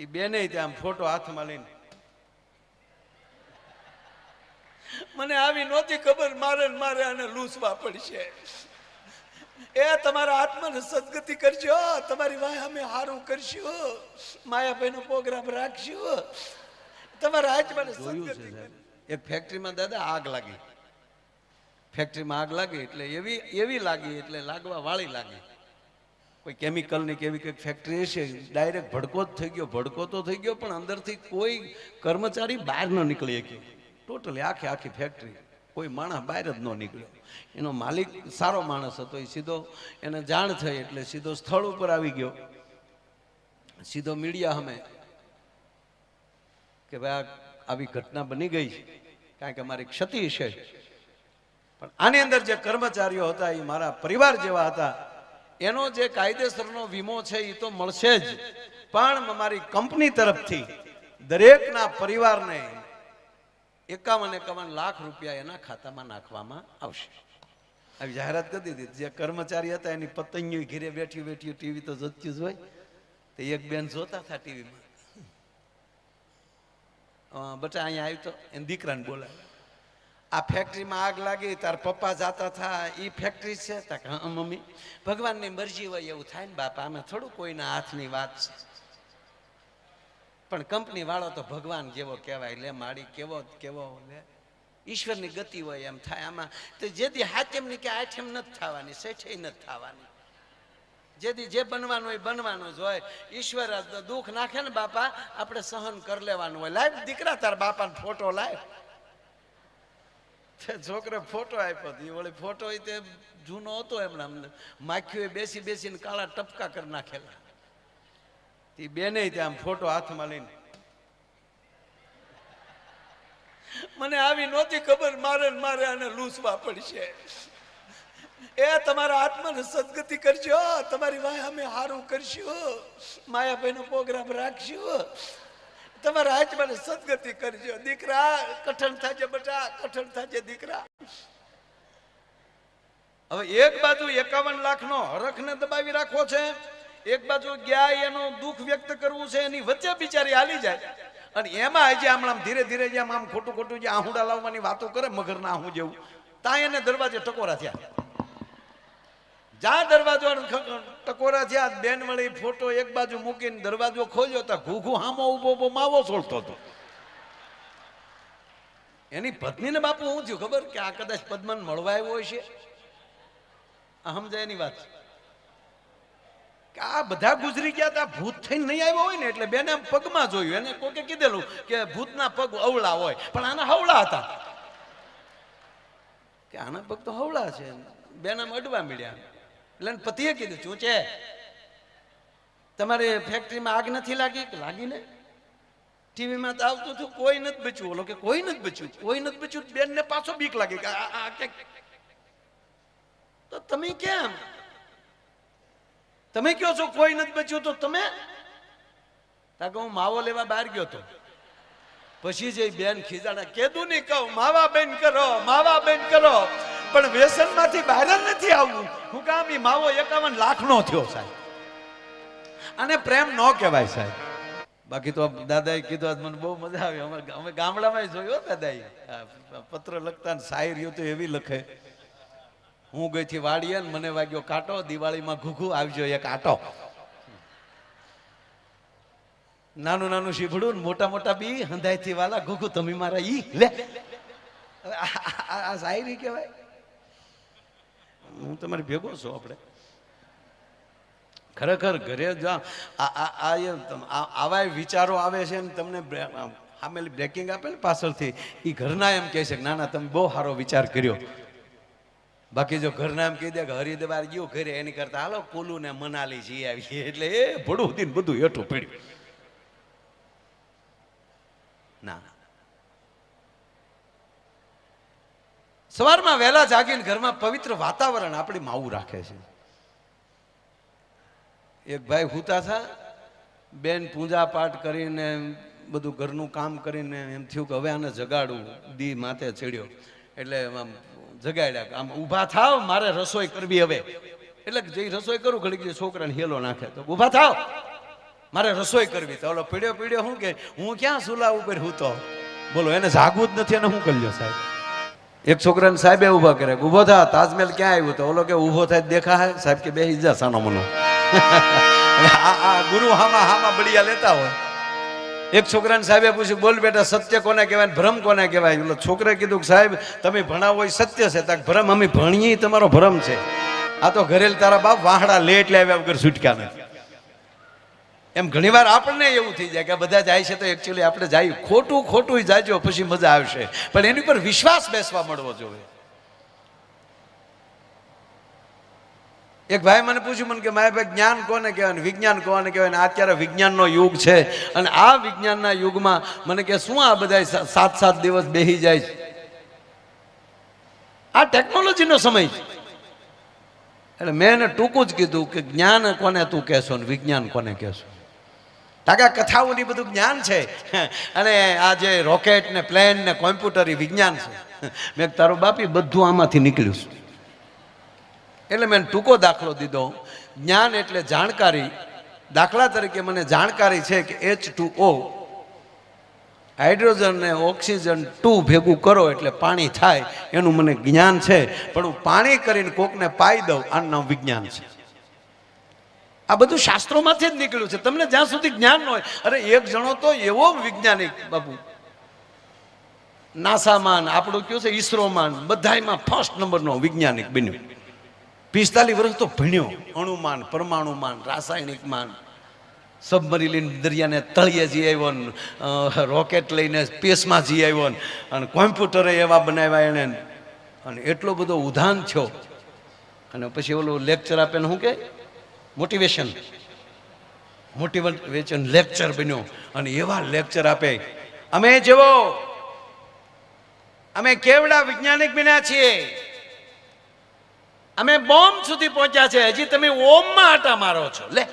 બેને ત્યાં ફોટો હાથમાં લઈને મને આવી નહોતી ખબર મારે મારે આને લૂસવા પડશે. એ તમારા આત્માને સદગતિ કરજો, તમારી વાહ અમે હારું કરશું, માયાભાઈ નો પ્રોગ્રામ રાખશું, તમારા આત્માને સદગતિ. એક ફેક્ટરીમાં દાદા આગ લાગી, ફેક્ટરીમાં આગ લાગી એટલે એવી લાગી એટલે લાગવા વાળી લાગી. કોઈ કેમિકલની કેવી કંઈક ફેક્ટરી હશે, ડાયરેક્ટ ભડકો જ થઈ ગયો. ભડકો તો થઈ ગયો પણ અંદરથી કોઈ કર્મચારી બહાર ન નીકળી શક્યો. ટોટલી આખી ફેક્ટરી કોઈ માણસ બહાર જ ન નીકળ્યો. એનો માલિક સારો માણસ હતો, એ સીધો એને જાણ થઈ એટલે સીધો સ્થળ ઉપર આવી ગયો, સીધો મીડિયા સામે કે ભાઈ આવી ઘટના બની ગઈ કારણ કે અમારી ક્ષતિ છે, પણ આની અંદર જે કર્મચારીઓ હતા એ મારા પરિવાર જેવા હતા. એનો જે કાયદેસરનો વીમો છે એ તો મળશે જ, પણ અમારી કંપની તરફથી દરેકના પરિવારને 51 લાખ રૂપિયા એના ખાતામાં નાખવામાં આવશે. આવી જાહેરાત કરી દીધી. જે કર્મચારી હતા એની પતંગીઓ ઘેરે બેઠી ટીવી તો જોતી જ હોય, તો એક બેન જોતા હતા ટીવીમાં, બટા અહીંયા આવ્યું તો એને દીકરાને બોલાવે, આ ફેક્ટરીમાં આગ લાગી, તાર પપ્પા જાતા હતા એ ફેક્ટરી છે? હા મમ્મી, ભગવાનની મરજી હોય એવું થાય ને બાપા, અમે થોડું કોઈના હાથની વાત છે, પણ કંપની વાળો તો ભગવાન જેવો કહેવાય લે માડી, કેવો લે ઈશ્વરની ગતિ હોય એમ થાય. આમાં તો જેથી હાથેમની કે આઠેમ નથી થવાની, શેઠે નથી થવાની, જેથી જે બનવાનું હોય બનવાનું જ હોય. ઈશ્વર દુઃખ નાખે ને બાપા આપણે સહન કરી લેવાનું હોય. લાવ દીકરા તાર બાપાનો ફોટો લાવ. છોકરે ફોટો આપ્યો, એ વળી ફોટો તે જૂનો હતો, એમણે માખીઓ બેસીને કાળા ટપકા કરી નાખેલા. એ બેને ત્યાં ફોટો હાથમાં લઈને મને આવી નહોતી ખબર મારે આને લૂસવા પડશે. એ તમારા આત્માને સદગતિ કરજો, તમારી વાહ અમે હારું કરશું, માયાભાઈ નો પ્રોગ્રામ રાખશું, તમારા આત્માને સદગતિ કરજો. દીકરા કઠણ થાજે બેટા, કઠણ થાજે દીકરા. હવે એક બાજુ 51 લાખનો હરખને દબાવી રાખવો છે, એક બાજુ ગયા એનો દુઃખ વ્યક્ત કરવું છે, એની વચ્ચે બિચારી હાલી જાય. અને એમાં હજી આમ ધીરે જેમ આમ ખોટું જે આહુડા લાવવાની વાતો કરે મગરના આહું જેવું, ત્યાં એને દરવાજે ટકોરા થયા. જ્યાં દરવાજો ટકોરા થયા, બેન વળી ફોટો એક બાજુ મૂકીને દરવાજો ખોલ્યો તો ઘૂઘુ હામો ઉભો માવો છોડતો હતો. એની પત્નીને બાપુ શું થયું ખબર કે આ કદાચ પદ્મન મળવા આવ્યો છે, સમજાય એની વાત કે આ બધા ગુજરી ગયા હતા, ભૂત થઈને નહીં આવ્યો હોય ને એટલે બેને પગમાં જોયું. એને કોકે કીધેલું કે ભૂતના પગ અવળા હોય, પણ આના હવળા હતા, કે આના પગ તો હવળા છે. બેન આમ અડવા મળ્યા એટલે પતિએ કીધું શું છે તમારે ફેક્ટરીમાં આગ નથી લાગી? લાગી ને, ટીવીમાં તો આવતું હતું કોઈ નથી બચ્યું. ઓલો કે કોઈ નથી બચ્યું. બેન ને પાછો બીક લાગી કે તો તમે કેમ, તમે કહો છો કોઈ નથી બચ્યું, તો તમે? તાકે હું માવો લેવા બહાર ગયો તો. પછી જે બેન ખીજાણા, કીધું નહીં કહું માવા બેન કરો, પણ વ્યસન માંથી બહાર જ નથી આવવું. હું કામ ઈ માવો 51 લાખનો થયો સાહેબ, અને પ્રેમ ન કહેવાય સાહેબ. બાકી તો દાદાએ કીધું મને બહુ મજા આવી. અમે ગામડામાં જોયો દાદાએ પત્ર લખતા ને શાયરીઓ તો એવી લખે, હું ગઈ થી વાડીએ ને મને વાગ્યો કાંટો, દિવાળીમાં ઘૂઘુ આવજો એક આટો. નાનું શીભડું ને મોટા બી હંધાઈ થી વાલા ઘૂઘુ તમે મારા ઈ લે. આ શાયરી કહેવાય? હું તમારી ભેગો છું. આપણે ખરેખર ઘરે આવા વિચારો આવે છે ને તમને આમેલી બ્રેકિંગ આપે ને પાછળથી, એ ઘરના એમ કહે છે કે ના તમે બહુ સારો વિચાર કર્યો. બાકી જો ઘરના એમ કહી દે કે હરિદ્વાર ગયો ઘરે, એની કરતા હાલો કુલુ ને મનાલી જઈ આવીએ, એટલે એ ભડું હતી ને બધું હેઠું પડ્યું. ના, સવારમાં વહેલા જાગીને ઘરમાં પવિત્ર વાતાવરણ આપણી માવું રાખે છે. એક ભાઈ હુતા હતા, બેન પૂજા પાઠ કરીને બધું ઘરનું કામ કરીને એમ થયું કે હવે આને જગાડું. દી માથે ચડ્યો એટલે આમ જગાડ્યા, આમ ઊભા થાવ મારે રસોઈ કરવી હવે. એટલે જે રસોઈ કરું ઘડીક છોકરાને હેલો નાખે તો ઊભા થાવ. મારે રસોઈ કરવી. તો ઓલો પીડ્યો પીડ્યો શું કે હું ક્યાં સુલા ઉપર હું તો બોલો એને જાગવું જ નથી અને હું કરી લ્યો સાહેબ. એક છોકરાને સાહેબે ઊભા કરે, ઊભો થા, તાજમહેલ ક્યાં આવ્યું? તો ઓલો કે ઊભો થાય દેખા હે સાહેબ કે બેસી જા સાનો મનો. આ ગુરુ હામાં બળિયા લેતા હોય. એક છોકરાને સાહેબે પૂછ્યું, બોલ બેટા સત્ય કોને કહેવાય, ભ્રમ કોને કહેવાય? એટલે છોકરે કીધું કે સાહેબ તમે ભણાવો એ સત્ય છે. તાક ભ્રમ અમે ભણીએ તમારો ભ્રમ છે. આ તો ઘરેલ તારા બાપ વાહડા લે એટલે આવ્યા વગર છૂટકા નથી. એમ ઘણીવાર આપણને એવું થઈ જાય કે બધા જાય છે તો એકચ્યુઅલી આપણે જાય ખોટું જાજો પછી મજા આવશે, પણ એની પર વિશ્વાસ બેસવા મળવો જોઈએ. એક ભાઈ મને પૂછ્યું, મને કે મારા ભાઈ જ્ઞાન કોને કહેવાય, વિજ્ઞાન કોને કહેવાય? અત્યારે વિજ્ઞાનનો યુગ છે અને આ વિજ્ઞાનના યુગમાં મને કે શું આ બધા 7-7 દિવસ બેસી જાય છે? આ ટેકનોલોજીનો સમય છે. એટલે મેં એને ટૂંકું જ કીધું કે જ્ઞાન કોને તું કહેશો ને વિજ્ઞાન કોને કહેશો? તાકા કથાઓની બધું જ્ઞાન છે અને આ જે રોકેટ ને પ્લેન ને કોમ્પ્યુટર એ વિજ્ઞાન છે. મેં તારો બાપી બધું આમાંથી નીકળ્યું છે. એટલે મેં ટૂંકો દાખલો દીધો. જ્ઞાન એટલે જાણકારી. દાખલા તરીકે મને જાણકારી છે કે H2O હાઇડ્રોજન ને ઓક્સિજન 2 ભેગું કરો એટલે પાણી થાય, એનું મને જ્ઞાન છે. પણ હું પાણી કરીને કોકને પાઈ દઉં, આનું નામ વિજ્ઞાન છે. આ બધું શાસ્ત્રોમાંથી જ નીકળ્યું છે. તમને જ્યાં સુધી જ્ઞાન ન હોય, અરે એક જણો તો એવો વૈજ્ઞાનિક બાપુ નાસામાં, આપણું કયું છે ઈસરોમાં, બધાયમાં ફર્સ્ટ નંબરનો વૈજ્ઞાનિક બન્યો. 45 વર્ષ તો ભણ્યો, અણુમાન, પરમાણુમાન, રાસાયણિકમાન, સબમરીન દરિયાને તળિયે જઈ આવ્યો, રોકેટ લઈને સ્પેસમાં જઈ આવ્યો, અને કોમ્પ્યુટરે એવા બનાવ્યા એને, અને એટલો બધો ઉધાન થયો. અને પછી ઓલું લેક્ચર આપે ને શું કે મોટિવેશન લેક્ચર બન્યો, અને એવા લેક્ચર આપે. અમે કેવડા વૈજ્ઞાનિક બન્યા છીએ, અમે બોમ્બ સુધી પહોંચ્યા છે, હજી તમે ઓમમાં આટા મારો છો. લે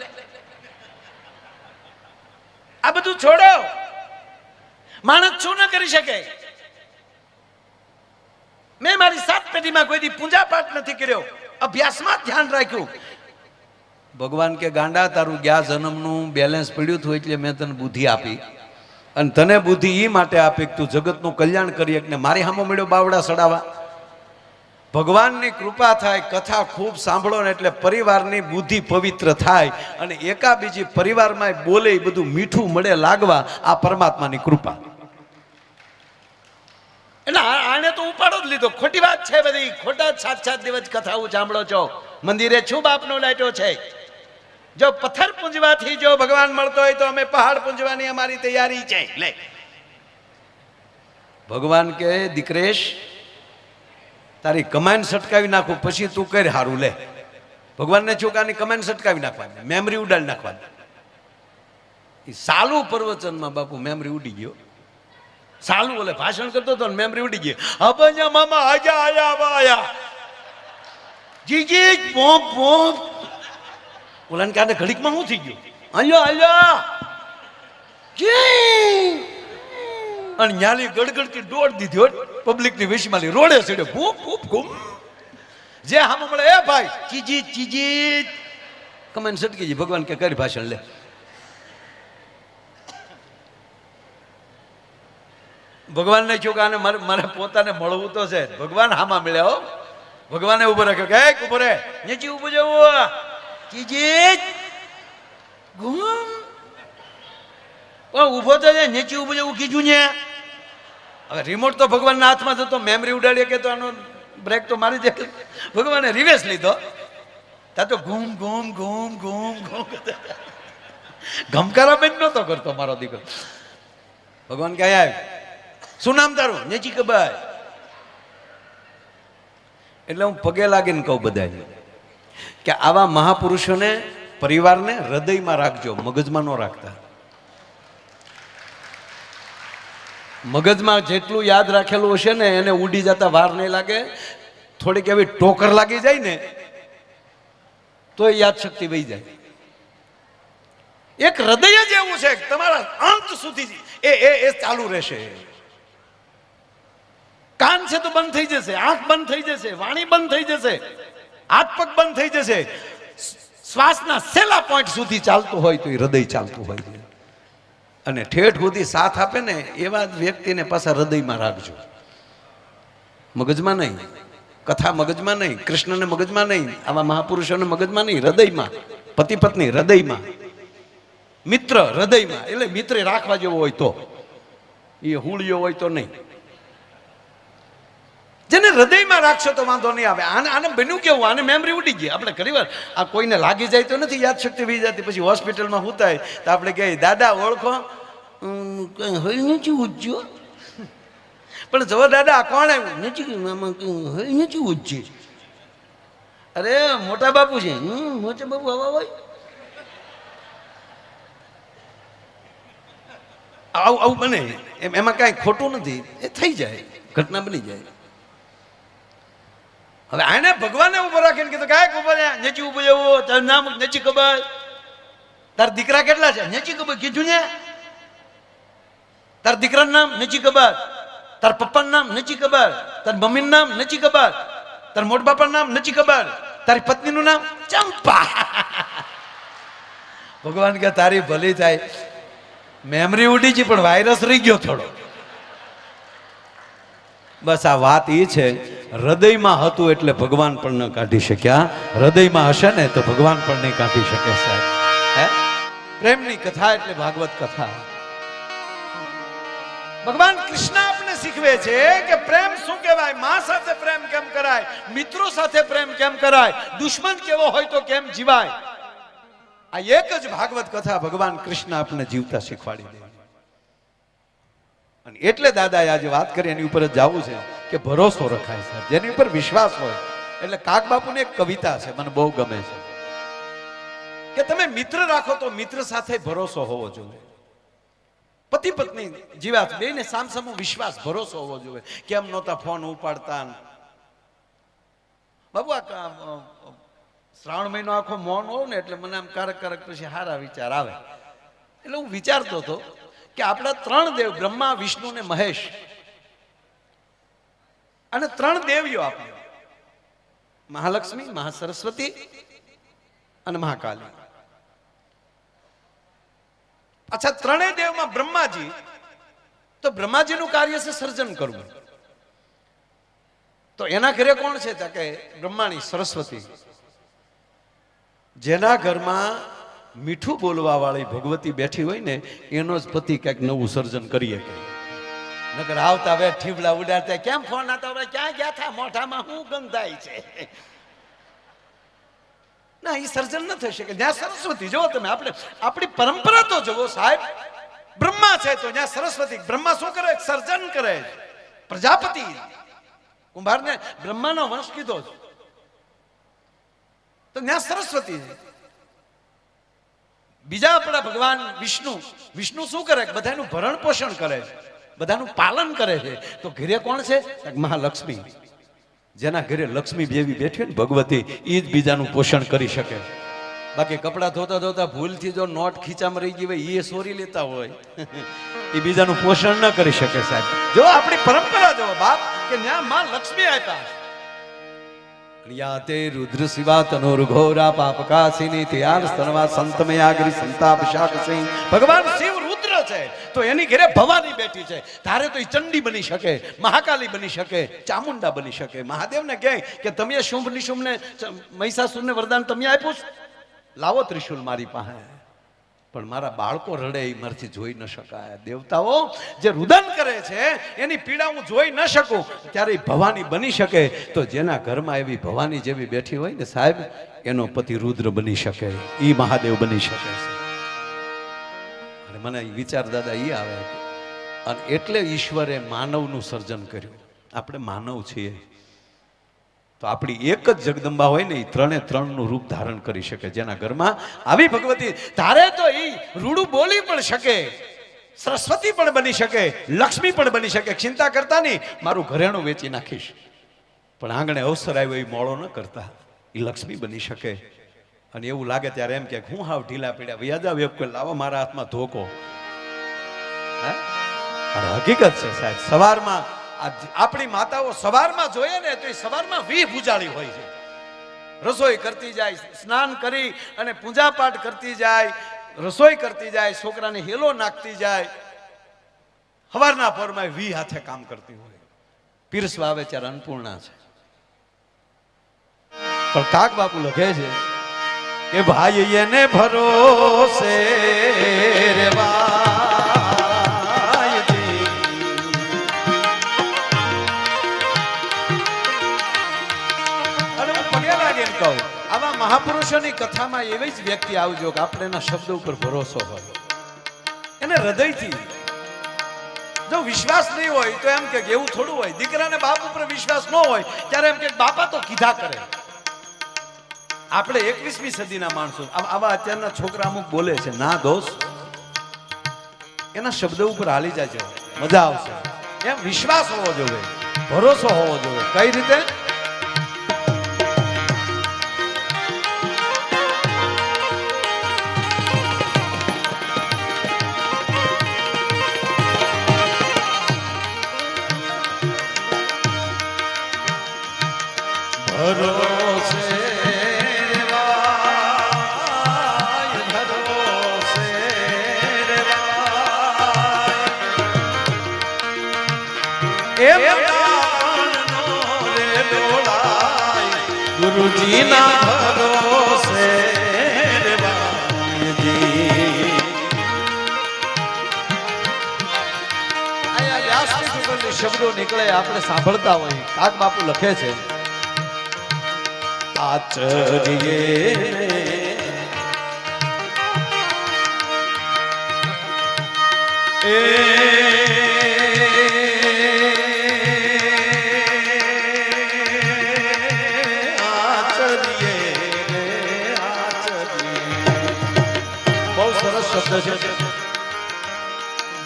આ બધું છોડો. માણસ શું ન કરી શકે? મેં મારી 7 પેઢીમાં કોઈ દી પૂજા પાઠ નથી કર્યો, અભ્યાસમાં ધ્યાન રાખ્યું. ભગવાન કે ગાંડા તારું ગયા જન્મનું બેલેન્સ પડ્યું હતું એટલે મેં તને બુદ્ધિ આપી, અને તને બુદ્ધિ એ માટે આપી કે તું જગતનું કલ્યાણ કરી શકને. મારી સામે મળ્યો બાવડા સડાવા. ભગવાનની કૃપા થાય, કથા ખૂબ સાંભળો ને એટલે પરિવારની બુદ્ધિ પવિત્ર થાય, અને એકાબીજી પરિવારમાં બોલે એ બધું મીઠું મળે લાગવા. આ પરમાત્માની કૃપા. એટલે આને તો ઉપાડો જ લીધો. ખોટી વાત છે બધી, ખોટા 7-7 દિવસ કથાઓ સાંભળો છો. મંદિરે છું બાપનો લાટ્યો છે. જો પથ્થર પૂંજવાથી જો ભગવાન મળતો હોય તો અમે પહાડ પૂંજવાની અમારી તૈયારી છે. લે ભગવાન કે દીકરેશ તારી કમાન સટકાવી નાખું પછી તું કરી હારું. લે ભગવાનને ચોકાની કમાન સટકાવી નાખવાની, મેમરી ઉડાડી નાખવાની. એ સાલું પ્રવચનમાં બાપુ મેમરી ઉડી ગયો. સાલું ઓલે ભાષણ કરતો હતો ને મેમરી ઉડી ગઈ. અબજા મામા આજા આયા આયા જીજી પોપ પોપ. ઓલાને કારણે ઘડીકમાં શું થઈ ગયું? આલ્યો આલ્યો જી, અને ન્યાલી ગડગડતી દોડ દીધી પબ્લિકની વિશમાલી રોડે ચડ્યો. ભૂપ ભૂપ ઘૂમ. જે હામો મળે એ ભાઈ ચીજી ચીજી કમેન્ટ સટકી જી. ભગવાન કે કરી ભાષણ લે. ભગવાનને કહ્યું કે આને મારે પોતાને મળવું તો છે. ભગવાન હામાં મળ્યા હો. ભગવાને ઉભો રાખ્યો કે એક ઉભો રે, નીચે ઉભો જવું ચીજી ઘૂમ. ઉભો તો નીચે ઉભો જવું કીધું ને. હવે રિમોટ તો ભગવાનના હાથમાં થતો, મેમરી ઉડાડીએ કે તો આનો બ્રેક તો મારી દે. ભગવાને રિવેસ લીધો. ત્યાં તો ઘૂમ ઘૂમ ઘૂમ ઘૂમ ઘૂમ ગમકારા બેન નતો કરતો મારો દીકરો. ભગવાન કહે શું નામ તારું? નેચી કબાઈ. એટલે હું પગે લાગીને કહું બધા કે આવા મહાપુરુષોને પરિવારને હૃદયમાં રાખજો, મગજમાં ન રાખતા. મગજમાં જેટલું યાદ રાખેલું હશે ને એને ઉડી જતા વાર નહીં લાગે. થોડીક એવી ટોકર લાગી જાય ને તો યાદ શક્તિ વહી જાય. એક હૃદય જ એવું છે તમારા અંત સુધી એ ચાલુ રહેશે. કાન છે તો બંધ થઈ જશે, આંખ બંધ થઈ જશે, વાણી બંધ થઈ જશે, હાથ પગ બંધ થઈ જશે, શ્વાસના છેલ્લા પોઈન્ટ સુધી ચાલતું હોય તો એ હૃદય ચાલતું હોય છે. અને ઠેઠ સુધી સાથ આપે ને એવા જ વ્યક્તિને પાછા હૃદયમાં રાખજો, મગજમાં નહીં. કથા મગજમાં નહીં, કૃષ્ણને મગજમાં નહીં, આવા મહાપુરુષોને મગજમાં નહીં, હૃદયમાં. પતિ પત્ની હૃદયમાં, મિત્ર હૃદયમાં. એટલે મિત્ર રાખવા જેવો હોય તો, એ હુળિયો હોય તો નહીં. જેને હૃદયમાં રાખશો તો વાંધો નહીં આવે. આને બન્યું કેવું, આને મેમરી ઉડી ગઈ. આપણે ઘણી વાર આ કોઈને લાગી જાય તો નથી યાદ શક્તિ વી જતી, પછી હોસ્પિટલમાં હુતાય તો આપણે કહીએ દાદા ઓળખો, હોય નથી ઉજ્જો. પણ જવો દાદા કોણ આવ્યું નથી ઉજ્જી. અરે મોટા બાપુ છે. મોટા બાપુ આવા હોય આવું બને, એમાં કાંઈ ખોટું નથી, એ થઈ જાય, ઘટના બની જાય. હવે આને ભગવાને ઉભો રાખીને કીધું કાંઈક ઉભો રહ્યા, નચી ઉભો એવો, તારું નામ નચી ખબર, તાર દીકરા કેટલા છે નચી ખબર, કીધું ને તાર દીકરાનું નામ નચી ખબર, તાર પપ્પાનું નામ નચી ખબર, તાર મમ્મીનું નામ નચી ખબર, તાર મોટા બાપાનું નામ નચી ખબર, તારી પત્નીનું નામ ચંપા. ભગવાન કે તારી ભલી થાય, મેમરી ઉડી ગઈ પણ વાયરસ રહી ગયો થોડો. બસ આ વાત એ છે, હૃદયમાં હતું એટલે ભગવાન પણ ન કાઢી શક્યા, હૃદયમાં હશે ને તો ભગવાન પણ નહીં કાઢી શકે સાહેબ. હે પ્રેમની કથા એટલે ભાગવત કથા. ભગવાન કૃષ્ણ આપણે શીખવે છે કે પ્રેમ શું કહેવાય, માં સાથે પ્રેમ કેમ કરાય, મિત્રો સાથે પ્રેમ કેમ કરાય, દુશ્મન કેવો હોય તો કેમ જીવાય. આ એક જ ભાગવત કથા ભગવાન કૃષ્ણ આપણે જીવતા શીખવાડી દે. અને એટલે દાદાએ આજે વાત કરી એની ઉપર જ જવું છે કે ભરોસો રખાય સાહેબ, જેની ઉપર વિશ્વાસ હોય. એટલે કાક બાપુની એક કવિતા છે, મને બહુ ગમે છે કે તમે મિત્ર રાખો તો મિત્ર સાથે ભરોસો હોવો જોઈએ. પતિ પત્ની જીવાત બેને સામસામો વિશ્વાસ ભરોસો હોવો જોઈએ. કેમ નહોતા ફોન ઉપાડતા બાબુ, આ શ્રાવણ મહિનો આખો મૌન હોવ ને એટલે મને આમ કારક પછી સારા વિચાર આવે. એટલે હું વિચારતો હતો કે આપણા ત્રણ દેવ બ્રહ્મા વિષ્ણુ ને મહેશ, અને ત્રણ દેવીઓ આપણે મહાલક્ષ્મી, મહાસરસ્વતી અને મહાકાલી. અચ્છા, ત્રણેય દેવમાં બ્રહ્માજી, તો બ્રહ્માજીનું કાર્ય છે સર્જન કરવું. તો એના ઘરે કોણ છે કે બ્રહ્માણી સરસ્વતી. જેના ઘરમાં મીઠું બોલવા વાળી ભગવતી બેઠી હોય ને એનો જ પતિ કંઈક નવું સર્જન કરીએ. નકર આવતા વે ઠીબલા ઉડાડતા કેમ ફોન હતા, હવે ક્યાં ગયા હતા, મોઢામાં શું ગંધાય છે, ના એ સર્જન ન થઈ શકે. જ્યાં સરસ્વતી જુઓ તમે, આપણે આપણી પરંપરા તો જુઓ સાહેબ, બ્રહ્મા છે તો ત્યાં સરસ્વતી. બ્રહ્મા શું કરે, સર્જન કરે. પ્રજાપતિ કુંભારને બ્રહ્માનો વંશ કીધો તો ત્યાં સરસ્વતી. બીજા આપણા ભગવાન વિષ્ણુ શું કરે, બધાનું ભરણ પોષણ કરે છે, બધાનું પાલન કરે છે. તો ઘરે કોણ છે, મહાલક્ષ્મી. જેના ઘરે લક્ષ્મી દેવી બેઠી ને ભગવતી, એ જ બીજાનું પોષણ કરી શકે. બાકી કપડા ધોતા ધોતા ભૂલથી જો નોટ ખીચામાં રહી ગઈ હોય, એ સોરી લેતા હોય, એ બીજાનું પોષણ ન કરી શકે સાહેબ. જો આપણી પરંપરા જો બાપ કે ત્યાં માં લક્ષ્મી આપ્યા. યાતે રુદ્ર શિવા તનોર ઘોરા પાપકાસિની ત્યાર સ્તનવા સંતમયાગ્રી સંતાપ શાકસિંહ. ભગવાન શિવ રુદ્ર છે તો એની ઘરે ભવાની બેઠી છે. તારે તો એ ચંડી બની શકે, મહાકાલી બની શકે, ચામુંડા બની શકે. મહાદેવને કહે કે તમે શુંભ નિશુંભ ને મહિષાસુરને વરદાન તમે આપ્યું, લાવો ત્રિશુલ મારી પાસે. પણ મારા બાળકો રડે એ મારથી જોઈ ન શકાય. દેવતાઓ જે રુદન કરે છે એની પીડા હું જોઈ ન શકું, ત્યારે ભવાની બની શકે. તો જેના ઘરમાં એવી ભવાની જેવી બેઠી હોય ને સાહેબ, એનો પતિ રુદ્ર બની શકે, એ મહાદેવ બની શકે. અને મને વિચાર દાદા એ આવે, અને એટલે ઈશ્વરે માનવનું સર્જન કર્યું. આપણે માનવ છીએ તો આપણી એક જ જગદંબા હોય ને, એ ત્રણે ત્રણનું રૂપ ધારણ કરી શકે. જેના ઘરમાં આવી ભગવતી, તારે તો એ રૂડું બોલી પણ શકે, સરસ્વતી પણ બની શકે, લક્ષ્મી પણ બની શકે. ચિંતા કરતા નહીં મારું ઘરેણું વેચી નાખીશ, પણ આંગણે અવસર આવ્યો એ મોડો ન કરતા, એ લક્ષ્મી બની શકે. અને એવું લાગે ત્યારે એમ કે હું હાવ ઢીલા પીડ્યા વ્યાજા વેપ કોઈ લાવો મારા હાથમાં ધોકો. અને હકીકત છે સાહેબ, સવારમાં આપણી માતાઓ સવારમાં જોઈએ ને તો એ સવારમાં 20 ભૂજાળી હોય છે. રસોઈ કરતી જાય, સ્નાન કરી અને પૂજા પાઠ કરતી જાય, રસોઈ કરતી જાય, છોકરાને હેલો નાખતી જાય, સવારના પોરમાં 20 હાથે કામ કરતી હોય, પીરસવા આવે ત્યારે અન્નપૂર્ણા છે. પણ કાક બાપુ લખે છે કે ભાઈ એને ભરોસે રેવાયજી. અને હું પગે લાગીને કહું, આવા મહાપુરુષોની કથામાં એવી જ વ્યક્તિ આવજો કે આપણે એના શબ્દ ઉપર ભરોસો હોય, એને હૃદયથી. જો વિશ્વાસ નહીં હોય તો એમ કે એવું થોડું હોય, દીકરાને બાપ ઉપર વિશ્વાસ ન હોય ત્યારે એમ કે બાપા તો કીધા કરે. આપણે 21મી સદીના માણસો, આવા અત્યારના છોકરા અમુક બોલે છે, ના દોસ્ત, એના શબ્દ ઉપર હાલી જાજો, મજા આવશે. એમ વિશ્વાસ હોવો જોઈએ, ભરોસો હોવો જોઈએ. કઈ રીતે? ભરોસે ગુરુજી ના ભરોસે શબ્દો નીકળે, આપણે સાંભળતા હોય. કાક બાપુ લખે છે, આચર્યે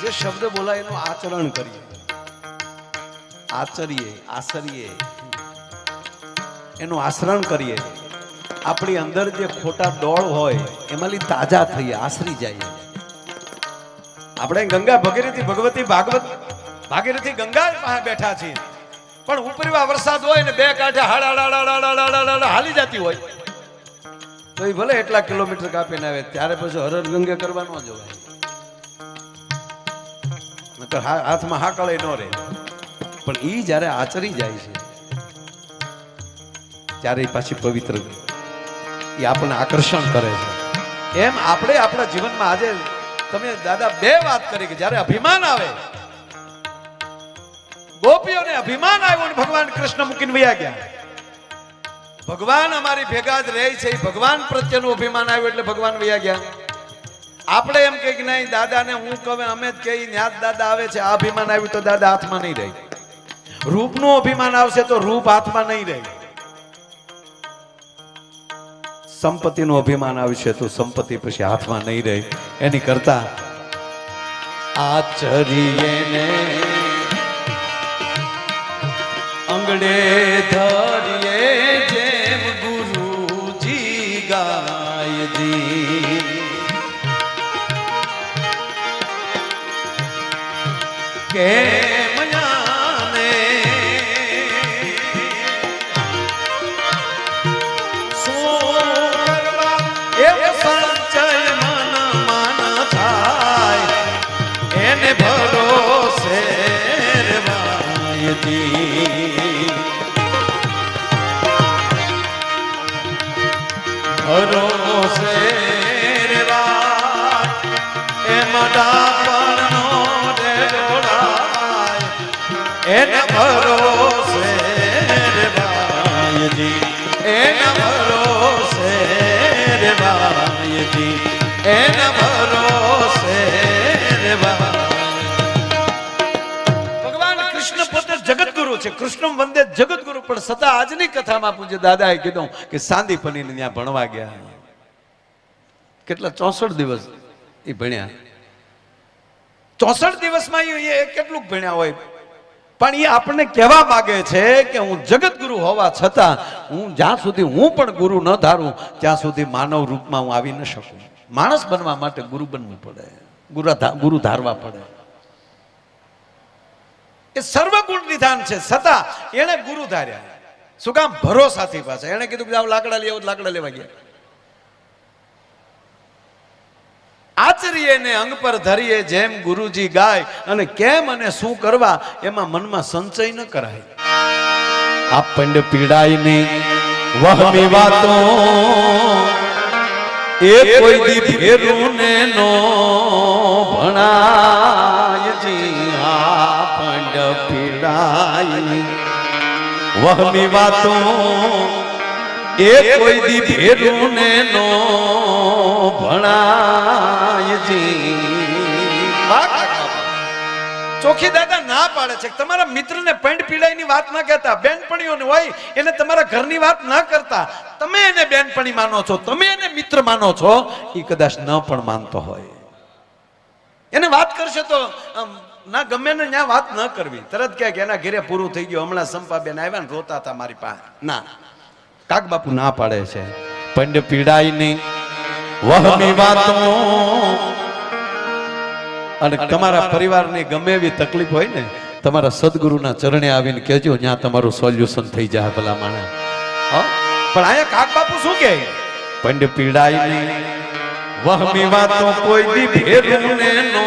જે શબ્દ બોલાય એનું આચરણ કરીએ, આચરીએ, એનું આચરણ કરીએ. આપણી અંદર જે ખોટા ડોળ હોય એમાંથી તાજા થઈએ, આશરી જાય. આપણે ગંગા ભગીરથી ભગવતી ભાગીરથી ગંગા પાસે બેઠા છીએ, પણ ઉપરીવા વરસાદ હોય ને બે કાંઠે હાલી જતી હોય તો એ ભલે એટલા કિલોમીટર કાપીને આવે, ત્યારે પછી હરર ગંગે કરવા ન જવાય. હાથમાં હાકળે ન રહે. પણ એ જયારે આચરી જાય છે ત્યારે પાછી પવિત્ર, એ આપણને આકર્ષણ કરે છે. એમ આપણે આપણા જીવનમાં આજે તમે દાદા બે વાત કરી કે જયારે અભિમાન આવે, ગોપીઓને અભિમાન આવ્યું ને ભગવાન કૃષ્ણ મૂકીને વયા ગયા. ભગવાન અમારી ભેગા જ રહે છે, ભગવાન પ્રત્યેનું અભિમાન આવ્યું એટલે ભગવાન વયા ગયા. આપણે એમ કે નહીં દાદાને હું કહે અમે જ કહીએ ન્યાદ દાદા આવે છે, આ અભિમાન આવ્યું તો દાદા હાથમાં નહીં રહે. રૂપનું અભિમાન આવશે તો રૂપ હાથમાં નહીં રહે. સંપત્તિનું અભિમાન આવશે તો સંપત્તિ પછી હાથમાં નહીં રહે. એની કરતા આચરીએ અંગડે ધરીએ જેમ ગુરુજી ગાયજી કે મયાને શું કરવા એમ સંચય મન થાય એને ભરોસે ભરોસે એમાં ડાપણનો ડોળાય એના ભરોસે એના ભરોસે એના ભરોસે ભગવાન કૃષ્ણ પોતે જગતગુરુ છે. કૃષ્ણ વંદે જગતગુરુ. પણ છતાં આજની કથામાં પૂજ્ય દાદાએ કીધું કે સાંદીપનીને ત્યાં ભણવા ગયા. કેટલા 64 દિવસ એ ભણ્યા. 64 દિવસમાં એ કેટલું ભણ્યા હોય. પણ એ આપણને કહેવા માંગે છે કે હું જગતગુરુ હોવા છતાં હું જ્યાં સુધી હું પણ ગુરુ ન ધારું ત્યાં સુધી માનવ રૂપમાં હું આવી ન શકું. માણસ બનવા માટે ગુરુ બનવું પડે, ગુરુ ધારવા પડે. એ સર્વગુણ નિધાન છે, છતાં એને ગુરુ ધાર્યા. શું કામ? ભરોસાથી પાછા. એને કીધું કે જાઓ લાકડા લઈ આવો, લાકડા લેવા ગયા. આચરીએ ને અંગ પર ધરીએ જેમ ગુરુજી ગાય, અને કેમ અને શું કરવા એમાં મનમાં સંચય ન કરાય. આ પંડ પીડાય ની વહમી વાતો એ કોઈ દી ફેરું ને નો ભણાય જી. આ પંડ પીડાય ની વહમી વાતો એ કોઈ દી ફેરું ને નો ભણાય જી. ચોખી દાદા ના પાડે છે તમારા મિત્રને પંડ પીડાઈની વાત ના કહેતા, બેનપણીઓને હોય એને તમારા ઘરની વાત ના કરતા. તમે એને બેનપણી માનો છો, તમે એને મિત્ર માનો છો, એ કદાચ ન પણ માનતો હોય. એને વાત કરશે તો ના ગમે ને ત્યાં વાત ન કરવી. તરત કે એના ઘરે પૂરું થઈ ગયું. હમણાં સંપાબેન આવ્યા ને રોતા હતા મારી પાસે. ના, કાક બાપુ ના પાડે છે. પંડ પીડાઈ ની વહમી વાતો, અને તમારા પરિવારની ગમે એવી તકલીફ હોય ને તમારા સદગુરુના ચરણે આવીને કહેજો, ત્યાં તમારું સોલ્યુશન થઈ જાય ભલા માણસ. પણ અહીંયા કાક બાપુ શું કહે? પંડ પીડાઈ ની વહમી વાતો કોઈ દી ફેરું ને નો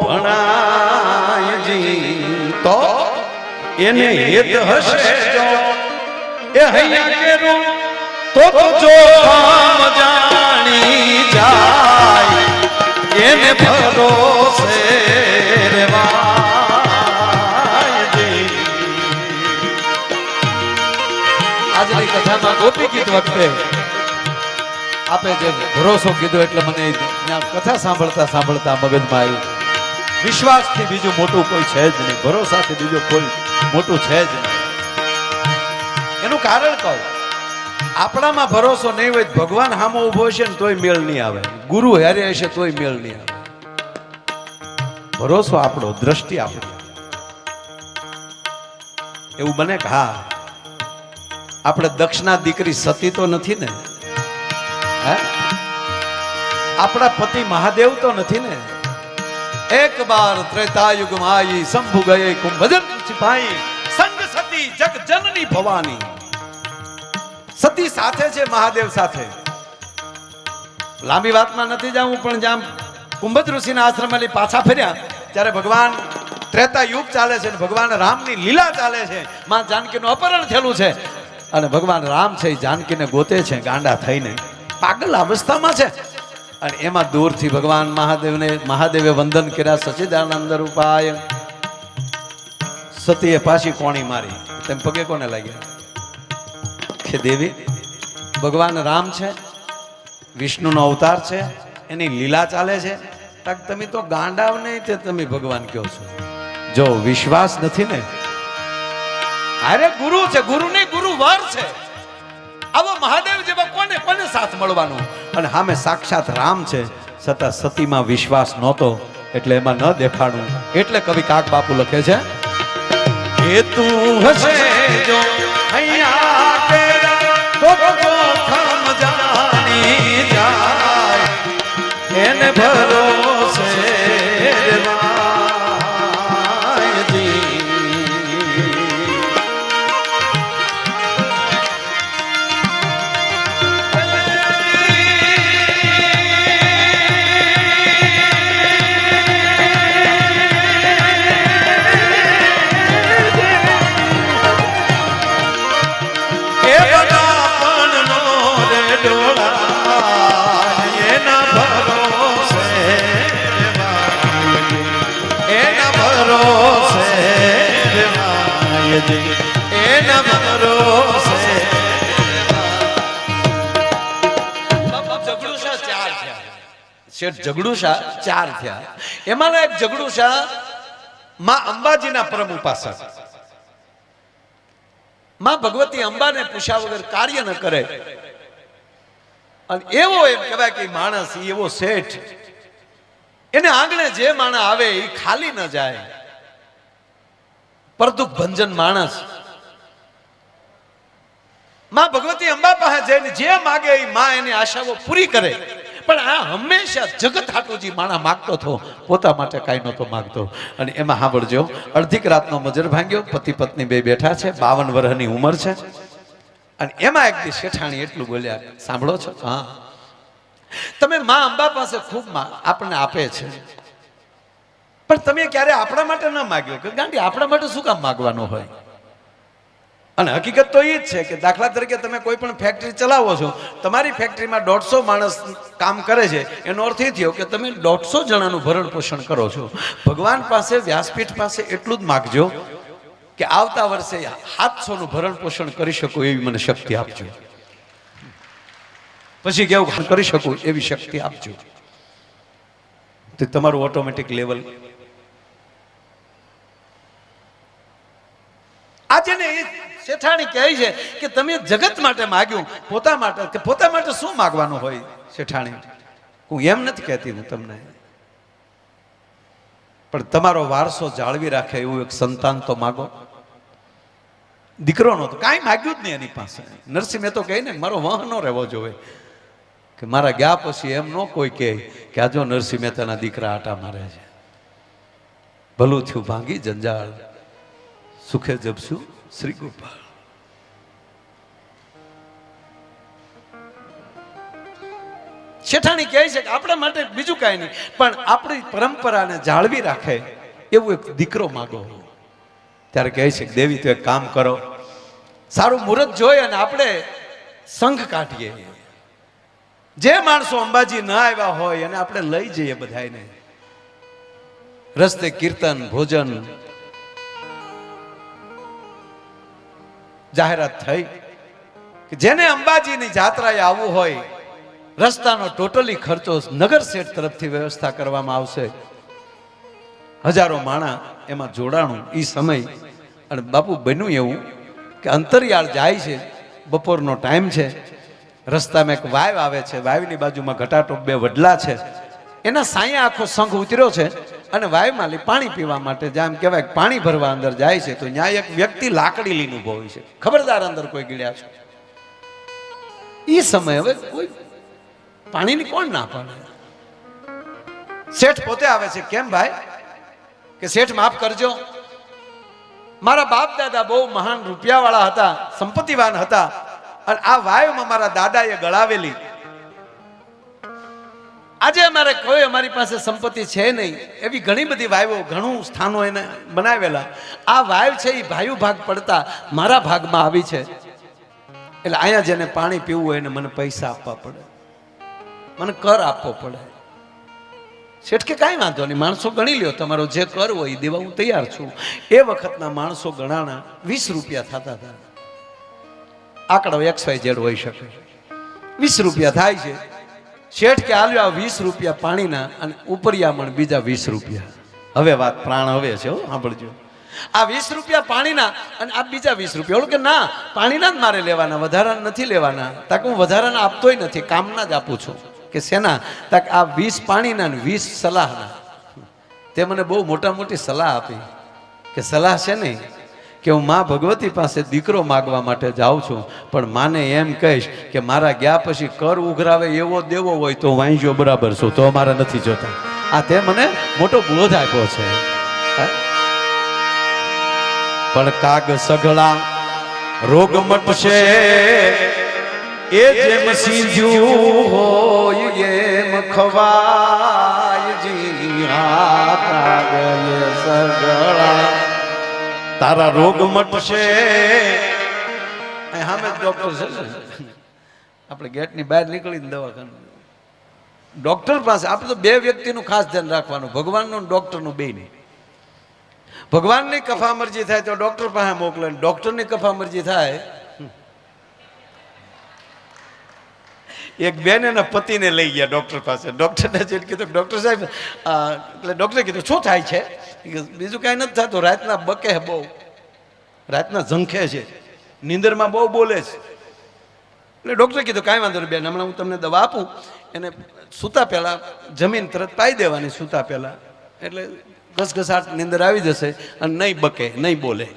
ભણાય જી. તો એને હેત હશે જો એ હૈયા કેરું તો જો કામ જાણી જાય, એને ભરોસે રેવાય જી. આજની કથામાં ગોપી ગીત વખતે આપે જે ભરોસો કીધો એટલે મને કથા સાંભળતા સાંભળતા મગજમાં આવ્યું, વિશ્વાસથી બીજું મોટું કોઈ છે જ નહીં, ભરોસાથી બીજું કોઈ મોટું છે જ નહીં. એનું કારણ કહું, આપણામાં ભરોસો નહીં હોય, ભગવાન સામો ઉભો હશે ને તોય મેળ નહીં આવે, ગુરુ હારે હશે તોય મેળ નહીં આવે. ભરોસો આપણો, દ્રષ્ટિ આપણી. એવું બને કે હા આપણે દક્ષના દીકરી સતી તો નથી ને, આપણા પતિ મહાદેવ તો નથી ને. એક બાર ત્રેતાયુગ માઈ શંભુ ગયે કુંભજન સિપાહી, સંગ સતી જગ જનની ભવાની. સતી સાથે છે મહાદેવ સાથે. લાંબી વાતમાં નથી જાવું, પણ જ્યાં કુંભજ ઋષિના આશ્રમમાં પાછા ફર્યા ત્યારે ભગવાન ત્રેતા યુગ ચાલે છે, ભગવાન રામની લીલા ચાલે છે. માં જાનકીનું અપહરણ થયેલું છે અને ભગવાન રામ છે જાનકીને ગોતે છે, ગાંડા થઈને પાગલ અવસ્થામાં છે. અને એમાં દૂરથી ભગવાન મહાદેવે વંદન કર્યા, સચ્ચિદાનંદ રૂપાય. સતીએ પાછી કોણી મારી, તેમ પગે કોને લાગ્યા કે દેવી ભગવાન રામ છે, વિષ્ણુનો અવતાર છે, એની લીલા ચાલે છે. તમે તો ગાંડાવ નહીં તે તમે ભગવાન કહો છો. જો વિશ્વાસ નથી ને, અરે ગુરુ છે, ગુરુ નહીં ગુરુ વર છે. આવો મહાદેવ જેવા કોને કોને સાથ મળવાનું, અને સામે સાક્ષાત રામ છે, છતાં સતીમાં વિશ્વાસ નહોતો એટલે એમાં ન દેખાણું. એટલે કવિ કાક બાપુ લખે છે, એ તું હશે જો અહીંયા કેરા તો જોખમ જાણી જાય, એને ભરોસે રેવાય જી. જગડુશા ચાર થયા. એમાંનો એક જગડુશા માં અંબાજીના પરમ ઉપાસક. માં ભગવતી અંબાને પૂછ્યા વગર કાર્ય ન કરે. અને એવો એમ કહેવાય કે માણસ એવો શેઠ, એને આંગણે જે માણસ આવે એ ખાલી ન જાય. પરદુખ ભંજન માણસ. માં ભગવતી અંબા પાસે જઈને જે માગે એ માં એની આશાઓ પૂરી કરે. પણ આ હંમેશા જગત હાટુજી માણા માગતો હતો, પોતા માટે કાંઈ નહોતો માગતો. અને એમાં સાંભળજો, અડધીક રાતનો મજર ભાંગ્યો, પતિ પત્ની બે બેઠા છે, 52 વર્ષની ઉંમર છે. અને એમાં એક દી શેઠાણી એટલું બોલ્યા, સાંભળો છો? હા, તમે માં અંબા પાસે ખૂબ આપણને આપે છે, પણ તમે ક્યારે આપણા માટે ન માગ્યો કે ગાંડી આપણા માટે શું કામ માગવાનું હોય? અને હકીકત તો એ જ છે કે દાખલા તરીકે તમે કોઈ પણ ફેક્ટરી ચલાવો છો, તમારી ફેક્ટરીમાં 150 માણસ કામ કરે છે, એનો અર્થ એ થયો કે તમે 150 જણાનું ભરણ પોષણ કરો છો. ભગવાન પાસે, વ્યાસપીઠ પાસે એટલું જ માગજો કે આવતા વર્ષે 700નું ભરણ પોષણ કરી શકો એવી મને શક્તિ આપજો. પછી કેવું કરી શકું એવી શક્તિ આપજો, તો તમારું ઓટોમેટિક લેવલ. આજે ને એ શેઠાણી કહે છે કે તમે જગત માટે માગ્યું, પોતા માટે. કે પોતા માટે શું માગવાનું હોય શેઠાણી? હું એમ નથી કહેતી હું તમને, પણ તમારો વારસો જાળવી રાખે એવું એક સંતાન તો માગો. દીકરો નહોતો, કાંઈ માગ્યું જ નહીં એની પાસે. નરસિંહ મહેતો કહે ને, મારો વહ ન રહેવો જોઈએ, કે મારા ગયા પછી એમ ન કોઈ કહે કે આ જો નરસિંહ મહેતાના દીકરા આટા મારે છે. ભલું થયું ભાંગી જંજાળ, સુખે જપશું શ્રી ગોપાલ. શેઠાણી કહે છે કે આપણા માટે બીજું કાંઈ નહીં, પણ આપણી પરંપરાને જાળવી રાખે એવું એક દીકરો માગો. ત્યારે કહે છે કે દેવી તો એક કામ કરો, સારું મુહૂર્ત જોઈ અને આપણે સંઘ કાઢીએ. જે માણસો અંબાજી ન આવ્યા હોય અને આપણે લઈ જઈએ બધાને. રસ્તે કીર્તન, ભોજન, જાહેરાત થઈ કે જેને અંબાજીની જાત્રાએ આવવું હોય, રસ્તાનો ટોટલી ખર્ચો નગર શેઠ તરફથી વ્યવસ્થા કરવામાં આવશે. હજારો માણા એમાં જોડાણું ઈ સમય. અને બાપુ બન્યું એવું કે અંતરિયાળ જાય છે, બપોરનો ટાઈમ છે, રસ્તામાં એક વાવ આવે છે, વાવની બાજુમાં ઘટાટોપ 2 વડલા છે, એના સાયા આખો સંઘ ઉતર્યો છે. અને વાવમાં પાણી પીવા માટે જેમ કહેવાય પાણી ભરવા અંદર જાય છે, તો ત્યાં એક વ્યક્તિ લાકડી લઈને ઉભો હોય છે. ખબરદાર અંદર કોઈ ગીડ્યા છે. એ સમય હવે કોઈ પાણીની કોણ ના પાડે? શેઠ પોતે આવે છે. કેમ ભાઈ? કે શેઠ માફ કરજો, મારા બાપ દાદા બહુ મહાન રૂપિયાવાળા હતા, સંપત્તિવાન હતા, અને આ વાયુમાં મારા દાદાએ ગળાવેલી. આજે અમારે કોઈ અમારી પાસે સંપત્તિ છે નહીં, એવી ઘણી બધી વાયુઓ, ઘણું સ્થાનો એને બનાવેલા. આ વાયુ છે એ ભાયુ ભાગ પડતા મારા ભાગમાં આવી છે, એટલે અહીંયા જેને પાણી પીવું હોય એને મને પૈસા આપવા પડે, મને કર આપવો પડે. શેઠ કે કાંઈ વાંધો નહીં, માણસો ગણી લ્યો, તમારો જે કર હોય એ દેવા હું તૈયાર છું. એ વખતના માણસો ગણાણા 20 રૂપિયા થતા હતા. આંકડો XYZ હોઈ શકે. 20 રૂપિયા થાય છે. શેઠ કે આલ્યો આ 20 રૂપિયા પાણીના અને ઉપરિયામણ બીજા 20 રૂપિયા. હવે વાત પ્રાણ હવે છે, સાંભળજો. આ 20 રૂપિયા પાણીના અને આ બીજા 20 રૂપિયા. ઓલું કે ના, પાણીના જ મારે લેવાના, વધારાના નથી લેવાના. તાકે હું વધારાના આપતોય નથી, કામના જ આપું છું. કે શેના? તાકે આ 20 પાણીના ને 20 સલાહના. તે મને બહુ મોટા મોટી સલાહ આપી. કે સલાહ છે નહીં કે હું માં ભગવતી પાસે દીકરો માગવા માટે જાઉં છું, પણ માને એમ કહીશ કે મારા ગયા પછી કર ઉઘરાવે એવો દેવો હોય તો વાંચ્યો બરાબર છું, તો અમારે નથી જોતા. આ તે મને મોટો બોધ આપ્યો છે. પણ કાગ સઘળા રોગ મટશે, એ જેમ સીંધ્યું હોય એમ ખવાય જી. હા કાગ સઘળા તારા રોગ મટશે. સામે ડોક્ટર છે, આપણે ગેટની બહાર નીકળીને દવાખાનું ડોક્ટર પાસે. આપણે તો 2 વ્યક્તિનું ખાસ ધ્યાન રાખવાનું, ભગવાનનું ડોક્ટરનું બેયનું. ભગવાનની કફા મરજી થાય તો ડોક્ટર પાસે મોકલે, ડોક્ટરની કફા મરજી થાય. એક બેન એના પતિને લઈ ગયા ડોક્ટર પાસે. ડોક્ટરને જઈને કીધું, ડોક્ટર સાહેબ, એટલે ડોક્ટરે કીધું શું થાય છે? બીજું કાંઈ નથી થતું, રાતના બકે બહુ, રાતના ઝંખે છે, નીંદરમાં બહુ બોલે છે. એટલે ડોક્ટરે કીધું કાંઈ વાંધો નહીં બેન, હમણાં હું તમને દવા આપું, એને સૂતા પહેલા જમીન તરત પાઈ દેવાની, સૂતા પહેલા, એટલે ઘસઘસાટ નીંદર આવી જશે અને નહીં બકે, નહીં બોલે.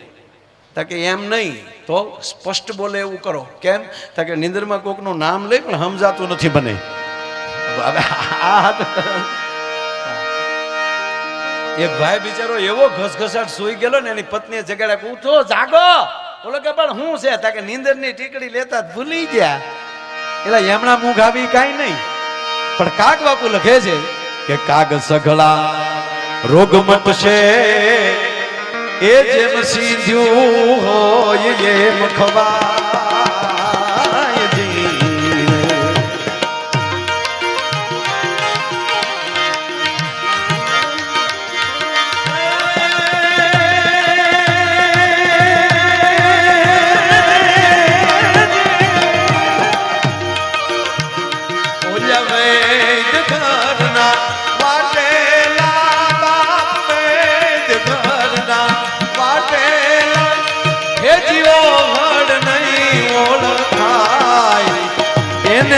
તાકે એમ નહીં તો સ્પષ્ટ બોલે એવું કરો. કેમ? તાકે નીંદરમાં કોકનું નામ લઈ પણ સમજાતું નથી બને. એક ભાઈ બિચારો એવો ઘસઘસાટ સુઈ ગયેલો ને એની પત્નીએ જગાડ્યા ઉઠો જાગો. બોલો કે પણ હું છે તાકે નીંદરની ટીકડી લેતા જ ભૂલી ગયા. એટલે એમના મુખ આવી કાંઈ નહીં, પણ કાગ બાપુ લખે છે કે કાગ સઘળા રોગ મટશે એ જેમ સીધ્યું હોય એમ ખવાય જી.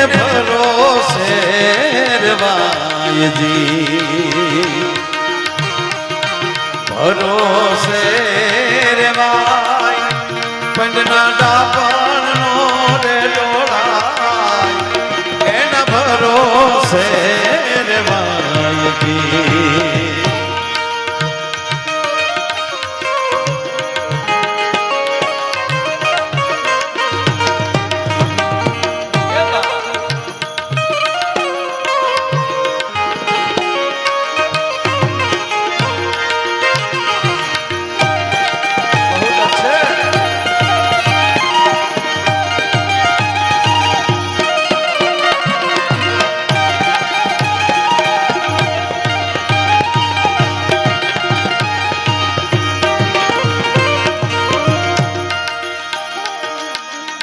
ભરોસે ભરોસે રેવાય પંડના ડાપણનો રે ડોળાય એના ભરોસે રેવાય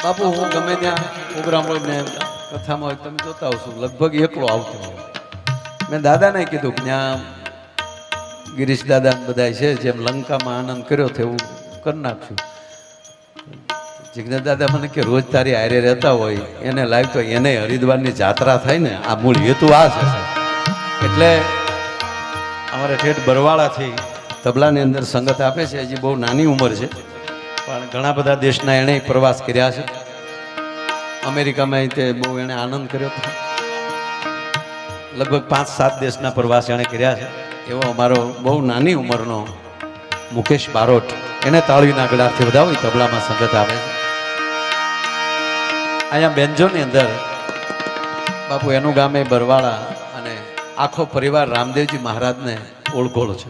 બાપુ હું ગમે ત્યાં પ્રોગ્રામ હોય ને કથામાં હોય તમે જોતા આવશો લગભગ એકલો આવતો હોય. મેં દાદાને કીધું કે ત્યાં ગિરીશ દાદા બધા છે જેમ લંકામાં આનંદ કર્યો છે એવું કરી નાખશું. જિજ્ઞેશ દાદા મને કે રોજ તારી હારે રહેતા હોય એને લાવ્યું તો એને હરિદ્વારની જાત્રા થાય ને આ મૂળ હેતુ આ છે. એટલે અમારે ઠેઠ બરવાળાથી તબલાની અંદર સંગત આપે છે. હજી બહુ નાની ઉંમર છે પણ ઘણા બધા દેશના એણે પ્રવાસ કર્યા છે. અમેરિકામાં તે બહુ એણે આનંદ કર્યો હતો. લગભગ 5-7 દેશના પ્રવાસ એણે કર્યા છે. એવો અમારો બહુ નાની ઉંમરનો મુકેશ બારોટ, એને તાળીના ગળાથી બધા હોય તબલામાં સંગત આવે છે. અહીંયા બેન્જોની અંદર બાપુ એનું ગામે બરવાળા અને આખો પરિવાર રામદેવજી મહારાજને ઓળખોળ છે.